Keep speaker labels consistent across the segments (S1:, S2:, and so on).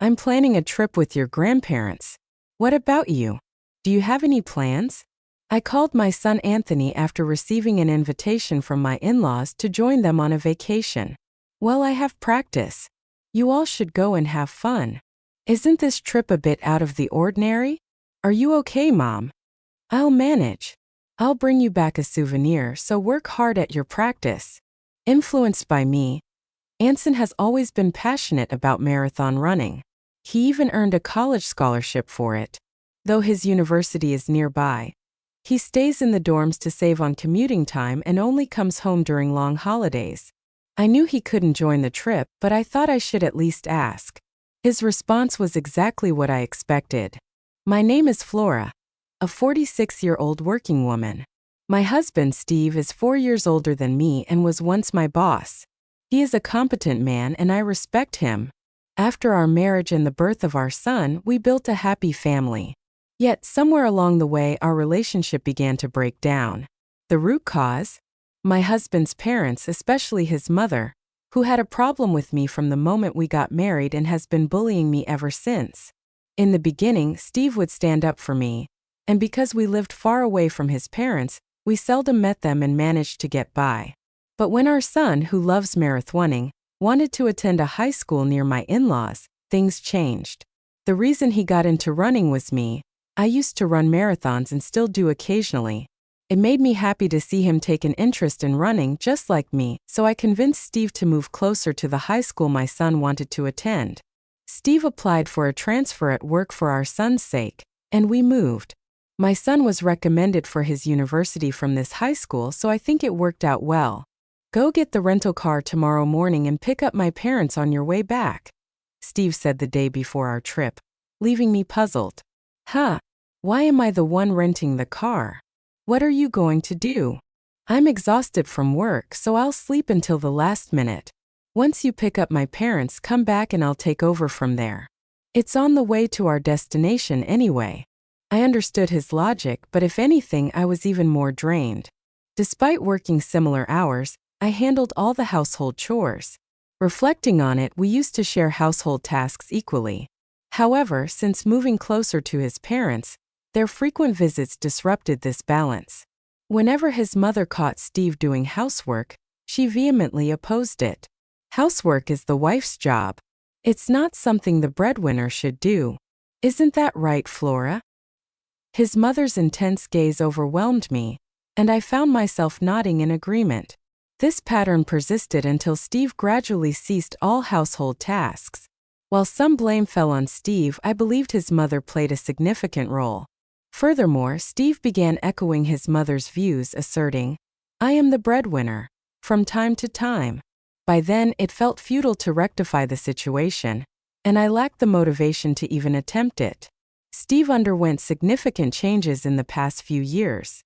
S1: I'm planning a trip with your grandparents. What about you? Do you have any plans? I called my son Anthony after receiving an invitation from my in-laws to join them on a vacation. Well, I have practice. You all should go and have fun. Isn't this trip a bit out of the ordinary? Are you okay, Mom? I'll manage. I'll bring you back a souvenir, so work hard at your practice. Influenced by me, Ansen has always been passionate about marathon running. He even earned a college scholarship for it. Though his university is nearby, he stays in the dorms to save on commuting time and only comes home during long holidays. I knew he couldn't join the trip, but I thought I should at least ask. His response was exactly what I expected. My name is Flora, a 46-year-old working woman. My husband, Steve, is 4 years older than me and was once my boss. He is a competent man and I respect him. After our marriage and the birth of our son, we built a happy family. Yet, somewhere along the way, our relationship began to break down. The root cause? My husband's parents, especially his mother, who had a problem with me from the moment we got married and has been bullying me ever since. In the beginning, Steve would stand up for me, and because we lived far away from his parents, we seldom met them and managed to get by. But when our son, who loves marathoning, wanted to attend a high school near my in-laws, things changed. The reason he got into running was me. I used to run marathons and still do occasionally. It made me happy to see him take an interest in running just like me, so I convinced Steve to move closer to the high school my son wanted to attend. Steve applied for a transfer at work for our son's sake, and we moved. My son was recommended for his university from this high school, so I think it worked out well. Go get the rental car tomorrow morning and pick up my parents on your way back, Steve said the day before our trip, leaving me puzzled. Why am I the one renting the car? What are you going to do? I'm exhausted from work, so I'll sleep until the last minute. Once you pick up my parents, come back and I'll take over from there. It's on the way to our destination anyway. I understood his logic, but if anything, I was even more drained. Despite working similar hours, I handled all the household chores. Reflecting on it, we used to share household tasks equally. However, since moving closer to his parents, their frequent visits disrupted this balance. Whenever his mother caught Steve doing housework, she vehemently opposed it. Housework is the wife's job. It's not something the breadwinner should do. Isn't that right, Flora? His mother's intense gaze overwhelmed me, and I found myself nodding in agreement. This pattern persisted until Steve gradually ceased all household tasks. While some blame fell on Steve, I believed his mother played a significant role. Furthermore, Steve began echoing his mother's views, asserting, "I am the breadwinner," from time to time. By then, it felt futile to rectify the situation, and I lacked the motivation to even attempt it. Steve underwent significant changes in the past few years.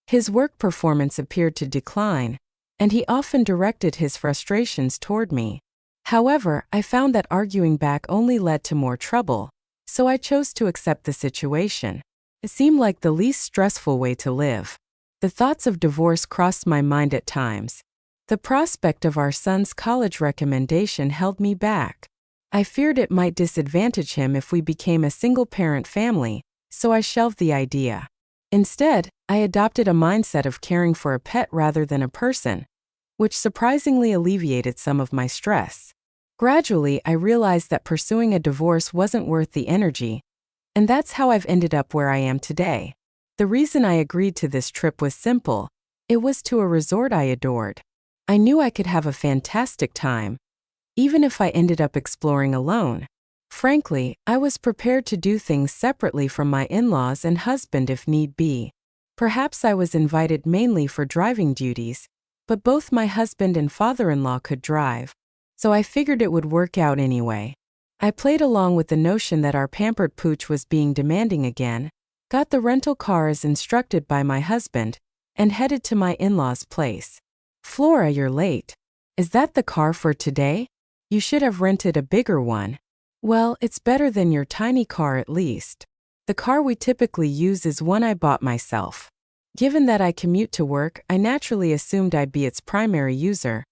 S1: His work performance appeared to decline, and he often directed his frustrations toward me. However, I found that arguing back only led to more trouble, so I chose to accept the situation. It seemed like the least stressful way to live. The thoughts of divorce crossed my mind at times. The prospect of our son's college recommendation held me back. I feared it might disadvantage him if we became a single-parent family, so I shelved the idea. Instead, I adopted a mindset of caring for a pet rather than a person, which surprisingly alleviated some of my stress. Gradually, I realized that pursuing a divorce wasn't worth the energy, and that's how I've ended up where I am today. The reason I agreed to this trip was simple. It was to a resort I adored. I knew I could have a fantastic time, even if I ended up exploring alone. Frankly, I was prepared to do things separately from my in-laws and husband if need be. Perhaps I was invited mainly for driving duties, but both my husband and father-in-law could drive, so I figured it would work out anyway. I played along with the notion that our pampered pooch was being demanding again, got the rental car as instructed by my husband, and headed to my in-laws' place. "Flora, you're late. Is that the car for today? You should have rented a bigger one." "Well, it's better than your tiny car at least. The car we typically use is one I bought myself. Given that I commute to work, I naturally assumed I'd be its primary user,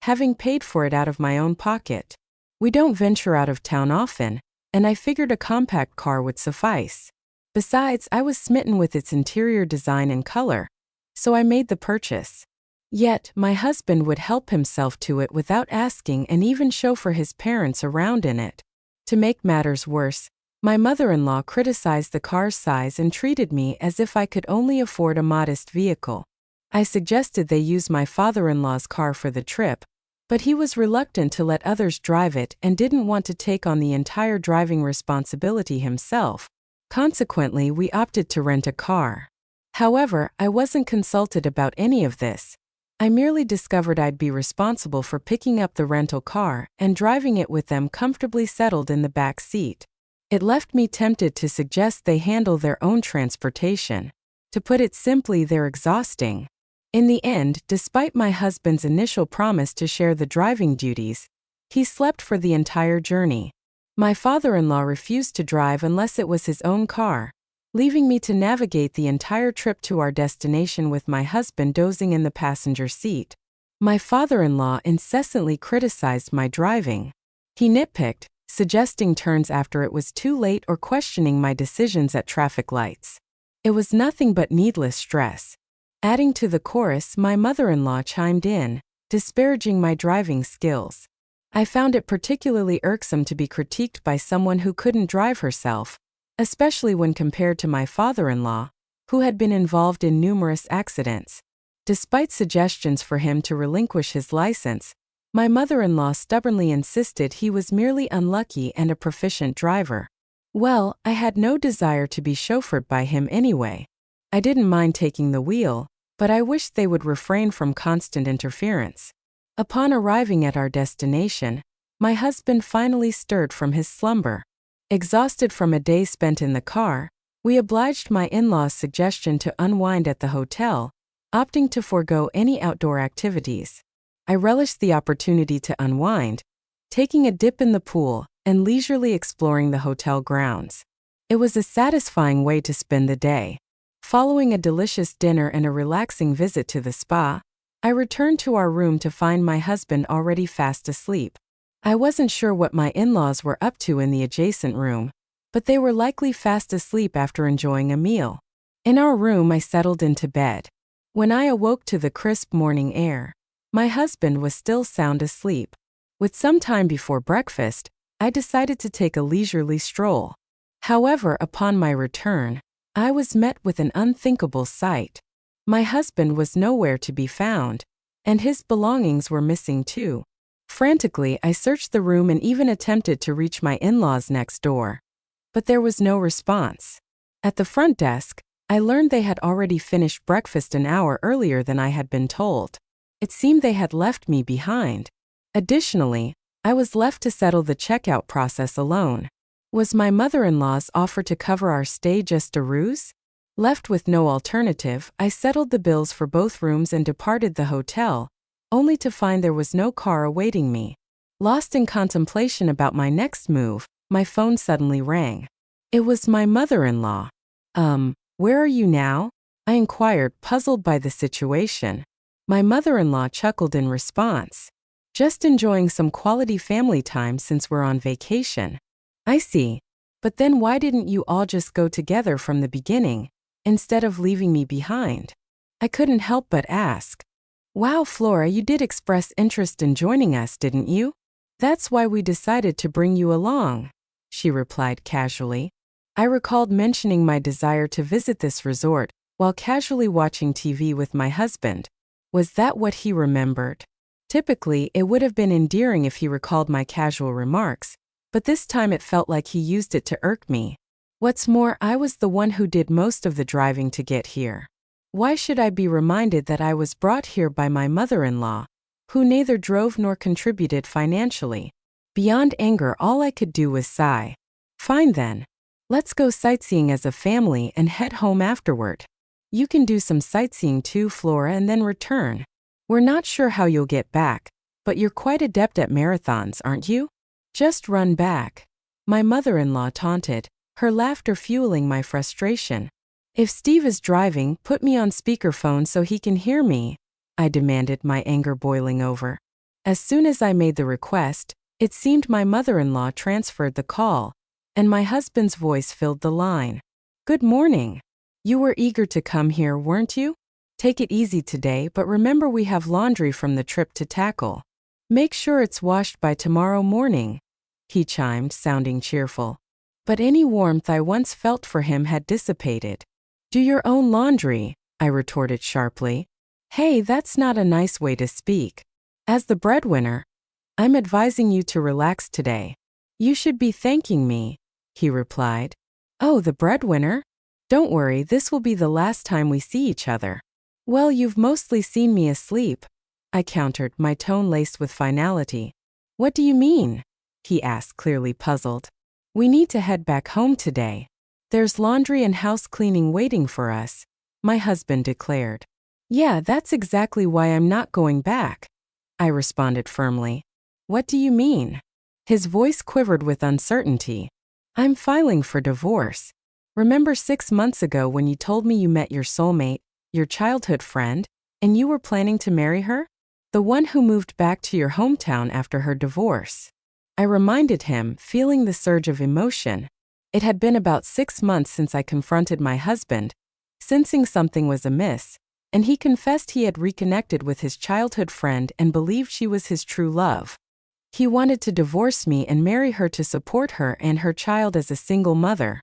S1: having paid for it out of my own pocket. We don't venture out of town often, and I figured a compact car would suffice. Besides, I was smitten with its interior design and color, so I made the purchase. Yet, my husband would help himself to it without asking and even chauffeur his parents around in it. To make matters worse, my mother-in-law criticized the car's size and treated me as if I could only afford a modest vehicle. I suggested they use my father-in-law's car for the trip, but he was reluctant to let others drive it and didn't want to take on the entire driving responsibility himself. Consequently, we opted to rent a car. However, I wasn't consulted about any of this. I merely discovered I'd be responsible for picking up the rental car and driving it with them comfortably settled in the back seat. It left me tempted to suggest they handle their own transportation. To put it simply, they're exhausting. In the end, despite my husband's initial promise to share the driving duties, he slept for the entire journey. My father-in-law refused to drive unless it was his own car, leaving me to navigate the entire trip to our destination with my husband dozing in the passenger seat. My father-in-law incessantly criticized my driving. He nitpicked, suggesting turns after it was too late or questioning my decisions at traffic lights. It was nothing but needless stress. Adding to the chorus, my mother-in-law chimed in, disparaging my driving skills. I found it particularly irksome to be critiqued by someone who couldn't drive herself, especially when compared to my father-in-law, who had been involved in numerous accidents. Despite suggestions for him to relinquish his license, my mother-in-law stubbornly insisted he was merely unlucky and a proficient driver. Well, I had no desire to be chauffeured by him anyway. I didn't mind taking the wheel, but I wished they would refrain from constant interference. Upon arriving at our destination, my husband finally stirred from his slumber. Exhausted from a day spent in the car, we obliged my in-laws' suggestion to unwind at the hotel, opting to forego any outdoor activities. I relished the opportunity to unwind, taking a dip in the pool and leisurely exploring the hotel grounds. It was a satisfying way to spend the day. Following a delicious dinner and a relaxing visit to the spa, I returned to our room to find my husband already fast asleep. I wasn't sure what my in-laws were up to in the adjacent room, but they were likely fast asleep after enjoying a meal. In our room, I settled into bed. When I awoke to the crisp morning air, my husband was still sound asleep. With some time before breakfast, I decided to take a leisurely stroll. However, upon my return, I was met with an unthinkable sight. My husband was nowhere to be found, and his belongings were missing too. Frantically, I searched the room and even attempted to reach my in-laws next door. But there was no response. At the front desk, I learned they had already finished breakfast an hour earlier than I had been told. It seemed they had left me behind. Additionally, I was left to settle the checkout process alone. Was my mother-in-law's offer to cover our stay just a ruse? Left with no alternative, I settled the bills for both rooms and departed the hotel, only to find there was no car awaiting me. Lost in contemplation about my next move, my phone suddenly rang. It was my mother-in-law. Where are you now? I inquired, puzzled by the situation. My mother-in-law chuckled in response. Just enjoying some quality family time since we're on vacation. I see. But then why didn't you all just go together from the beginning, instead of leaving me behind? I couldn't help but ask. Wow, Flora, you did express interest in joining us, didn't you? That's why we decided to bring you along, she replied casually. I recalled mentioning my desire to visit this resort while casually watching TV with my husband. Was that what he remembered? Typically, it would have been endearing if he recalled my casual remarks, but this time it felt like he used it to irk me. What's more, I was the one who did most of the driving to get here. Why should I be reminded that I was brought here by my mother-in-law, who neither drove nor contributed financially? Beyond anger, all I could do was sigh. Fine then. Let's go sightseeing as a family and head home afterward. You can do some sightseeing too, Flora, and then return. We're not sure how you'll get back, but you're quite adept at marathons, aren't you? Just run back. My mother-in-law taunted, her laughter fueling my frustration. If Steve is driving, put me on speakerphone so he can hear me, I demanded, my anger boiling over. As soon as I made the request, It seemed my mother-in-law transferred the call, and my husband's voice filled the line. "Good morning. You were eager to come here, weren't you? Take it easy today, but remember we have laundry from the trip to tackle. Make sure it's washed by tomorrow morning," he chimed, sounding cheerful. But any warmth I once felt for him had dissipated. "Do your own laundry," I retorted sharply. "Hey, that's not a nice way to speak. As the breadwinner, I'm advising you to relax today. You should be thanking me," he replied. "Oh, the breadwinner? Don't worry, this will be the last time we see each other." "Well, you've mostly seen me asleep," I countered, my tone laced with finality. "What do you mean?" he asked, clearly puzzled. "We need to head back home today. There's laundry and house cleaning waiting for us," my husband declared. "Yeah, that's exactly why I'm not going back," I responded firmly. "What do you mean?" His voice quivered with uncertainty. "I'm filing for divorce. Remember 6 months ago when you told me you met your soulmate, your childhood friend, and you were planning to marry her? The one who moved back to your hometown after her divorce." I reminded him, feeling the surge of emotion. It had been about 6 months since I confronted my husband, sensing something was amiss, and he confessed he had reconnected with his childhood friend and believed she was his true love. He wanted to divorce me and marry her to support her and her child as a single mother.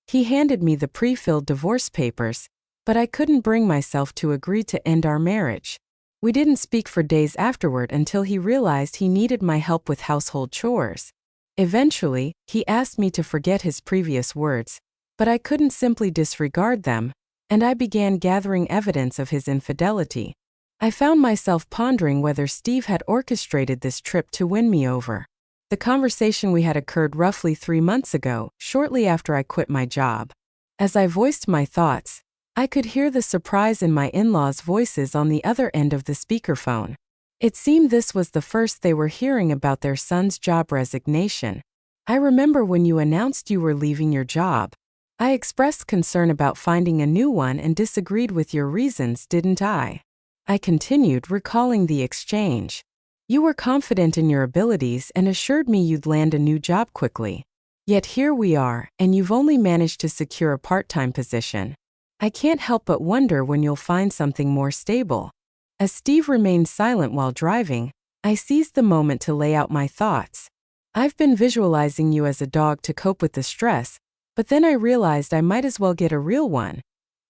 S1: He handed me the pre-filled divorce papers, but I couldn't bring myself to agree to end our marriage. We didn't speak for days afterward until he realized he needed my help with household chores. Eventually, he asked me to forget his previous words, but I couldn't simply disregard them, and I began gathering evidence of his infidelity. I found myself pondering whether Steve had orchestrated this trip to win me over. The conversation we had occurred roughly 3 months ago, shortly after I quit my job. As I voiced my thoughts, I could hear the surprise in my in-laws' voices on the other end of the speakerphone. It seemed this was the first they were hearing about their son's job resignation. "I remember when you announced you were leaving your job. I expressed concern about finding a new one and disagreed with your reasons, didn't I?" I continued, recalling the exchange. "You were confident in your abilities and assured me you'd land a new job quickly. Yet here we are, and you've only managed to secure a part-time position. I can't help but wonder when you'll find something more stable." As Steve remained silent while driving, I seized the moment to lay out my thoughts. "I've been visualizing you as a dog to cope with the stress, but then I realized I might as well get a real one,"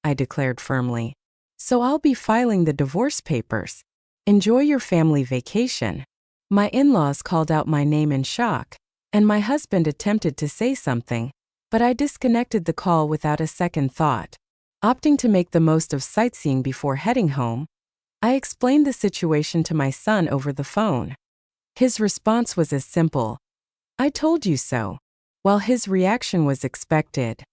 S1: I declared firmly. "So I'll be filing the divorce papers. Enjoy your family vacation." My in-laws called out my name in shock, and my husband attempted to say something, but I disconnected the call without a second thought. Opting to make the most of sightseeing before heading home, I explained the situation to my son over the phone. His response was as simple, "I told you so," while his reaction was expected.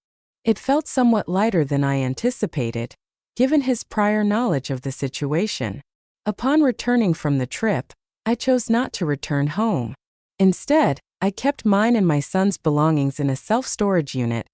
S1: It felt somewhat lighter than I anticipated, given his prior knowledge of the situation. Upon returning from the trip, I chose not to return home. Instead, I kept mine and my son's belongings in a self-storage unit,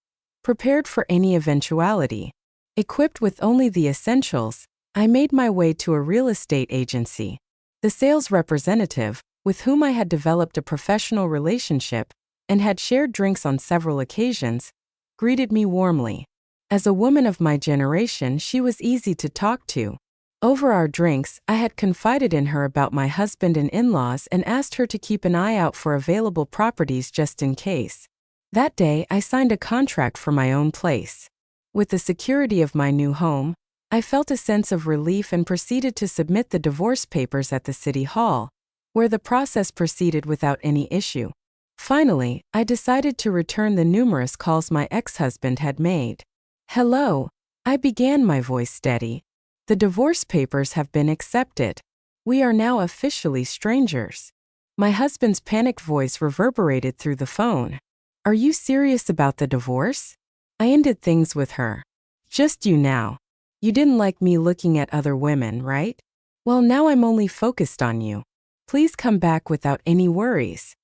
S1: prepared for any eventuality. Equipped with only the essentials, I made my way to a real estate agency. The sales representative, with whom I had developed a professional relationship and had shared drinks on several occasions, greeted me warmly. As a woman of my generation, she was easy to talk to. Over our drinks, I had confided in her about my husband and in-laws and asked her to keep an eye out for available properties just in case. That day, I signed a contract for my own place. With the security of my new home, I felt a sense of relief and proceeded to submit the divorce papers at the city hall, where the process proceeded without any issue. Finally, I decided to return the numerous calls my ex-husband had made. "Hello," I began, my voice steady. "The divorce papers have been accepted. We are now officially strangers." My husband's panicked voice reverberated through the phone. "Are you serious about the divorce? I ended things with her. Just you now. You didn't like me looking at other women, right? Well, now I'm only focused on you. Please come back without any worries."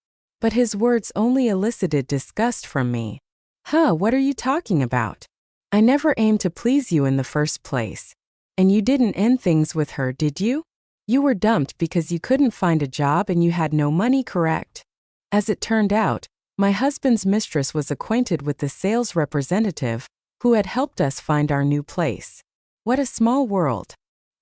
S1: But his words only elicited disgust from me. What are you talking about? I never aimed to please you in the first place. And you didn't end things with her, did you? You were dumped because you couldn't find a job and you had no money, correct? As it turned out, my husband's mistress was acquainted with the sales representative who had helped us find our new place. What a small world.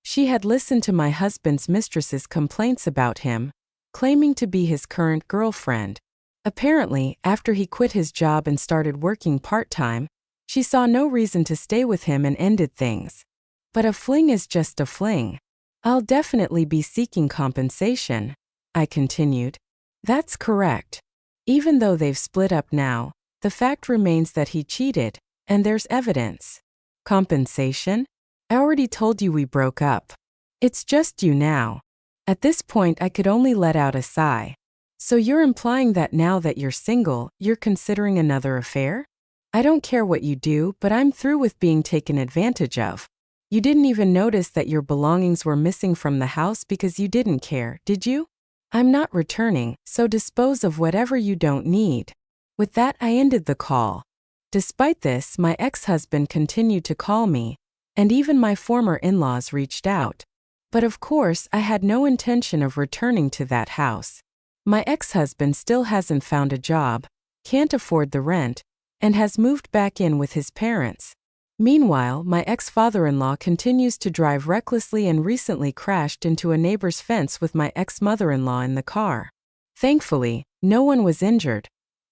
S1: She had listened to my husband's mistress's complaints about him, claiming to be his current girlfriend. Apparently, after he quit his job and started working part-time, she saw no reason to stay with him and ended things. But a fling is just a fling. I'll definitely be seeking compensation, I continued. That's correct. Even though they've split up now, the fact remains that he cheated, and there's evidence. Compensation? I already told you we broke up. It's just you now. At this point, I could only let out a sigh. So you're implying that now that you're single, you're considering another affair? I don't care what you do, but I'm through with being taken advantage of. You didn't even notice that your belongings were missing from the house because you didn't care, did you? I'm not returning, so dispose of whatever you don't need. With that, I ended the call. Despite this, my ex-husband continued to call me, and even my former in-laws reached out. But of course, I had no intention of returning to that house. My ex-husband still hasn't found a job, can't afford the rent, and has moved back in with his parents. Meanwhile, my ex-father-in-law continues to drive recklessly and recently crashed into a neighbor's fence with my ex-mother-in-law in the car. Thankfully, no one was injured,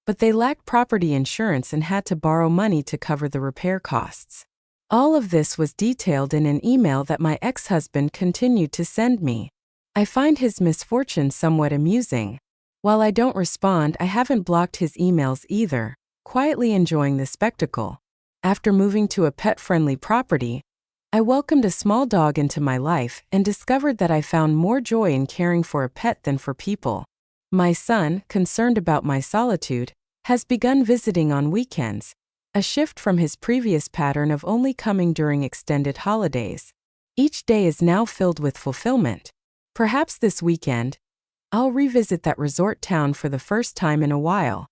S1: but they lacked property insurance and had to borrow money to cover the repair costs. All of this was detailed in an email that my ex-husband continued to send me. I find his misfortune somewhat amusing. While I don't respond, I haven't blocked his emails either, quietly enjoying the spectacle. After moving to a pet-friendly property, I welcomed a small dog into my life and discovered that I found more joy in caring for a pet than for people. My son, concerned about my solitude, has begun visiting on weekends, a shift from his previous pattern of only coming during extended holidays. Each day is now filled with fulfillment. Perhaps this weekend, I'll revisit that resort town for the first time in a while.